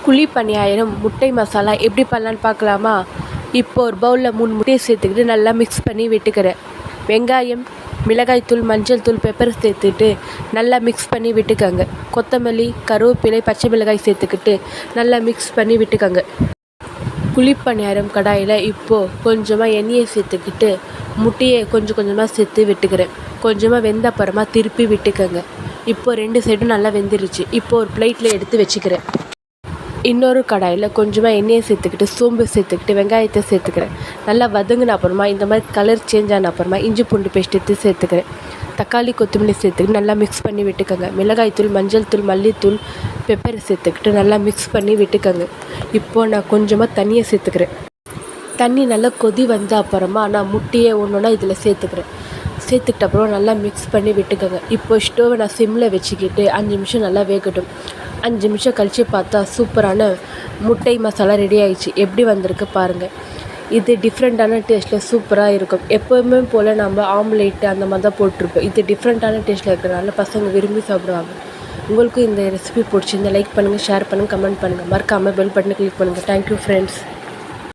குழி பணியாரம் முட்டை மசாலா எப்படி பண்ணலான்னு பார்க்கலாமா? இப்போ ஒரு பவுலில் 3 முட்டையை சேர்த்துக்கிட்டு நல்லா மிக்ஸ் பண்ணி விட்டுக்கிறேன். வெங்காயம், மிளகாய்த்தூள், மஞ்சள் தூள், பெப்பர் சேர்த்துட்டு நல்லா மிக்ஸ் பண்ணி விட்டுக்கோங்க. கொத்தமல்லி, கருவேப்பிலை, பச்சை மிளகாய் சேர்த்துக்கிட்டு நல்லா மிக்ஸ் பண்ணி விட்டுக்கோங்க. குழி பணியாரம் கடாயில் இப்போது கொஞ்சமாக எண்ணெயை சேர்த்துக்கிட்டு முட்டையை கொஞ்சம் கொஞ்சமாக சேர்த்து விட்டுக்கிறேன். கொஞ்சமாக வெந்த அப்புறமா திருப்பி விட்டுக்கோங்க. இப்போது 2 சைடும் நல்லா வெந்துருச்சு. இப்போது ஒரு பிளேட்டில் எடுத்து வச்சுக்கிறேன். இன்னொரு கடாயில் கொஞ்சமாக எண்ணெயை சேர்த்துக்கிட்டு சோம்பு சேர்த்துக்கிட்டு வெங்காயத்தை சேர்த்துக்கிறேன். நல்லா வதங்கின அப்புறமா இந்த மாதிரி கலர் சேஞ்ச் ஆன அப்புறமா இஞ்சி பூண்டு பேஸ்ட் எடுத்து சேர்த்துக்கிறேன். தக்காளி, கொத்தமல்லி சேர்த்துக்கிட்டு நல்லா மிக்ஸ் பண்ணி விட்டுக்கோங்க. மிளகாய்த்தூள், மஞ்சள் தூள், மல்லித்தூள், பெப்பரை சேர்த்துக்கிட்டு நல்லா மிக்ஸ் பண்ணி விட்டுக்கோங்க. இப்போது நான் கொஞ்சமாக தண்ணியை சேர்த்துக்கிறேன். தண்ணி நல்லா கொதி வந்த அப்புறமா நான் முட்டையை ஒன்றா இதில் சேர்த்துக்கிறேன். சேர்த்துக்கிட்ட அப்புறம் நல்லா மிக்ஸ் பண்ணி விட்டுக்கோங்க. இப்போ ஸ்டோவை நான் சிம்மில் வச்சுக்கிட்டு 5 நிமிஷம் நல்லா வேகட்டும். 5 நிமிஷம் கழித்து பார்த்தா சூப்பரான முட்டை மசாலா ரெடி ஆகிடுச்சு. எப்படி வந்திருக்கு பாருங்கள். இது டிஃப்ரெண்ட்டான டேஸ்ட்டில் சூப்பராக இருக்கும். எப்போவுமே போல் நம்ம ஆம்லேட்டு அந்த மாதிரி தான் போட்டிருப்போம். இது டிஃப்ரெண்ட்டான டேஸ்ட்டில் இருக்கிறனால பசங்க விரும்பி சாப்பிடுவாங்க. உங்களுக்கும் இந்த ரெசிபி பிடிச்சிருந்தா லைக் பண்ணுங்கள், ஷேர் பண்ணுங்கள், கமெண்ட் பண்ணுங்கள். மறக்காமல் பெல் பட்டனை கிளிக் பண்ணுங்கள். Thank you friends.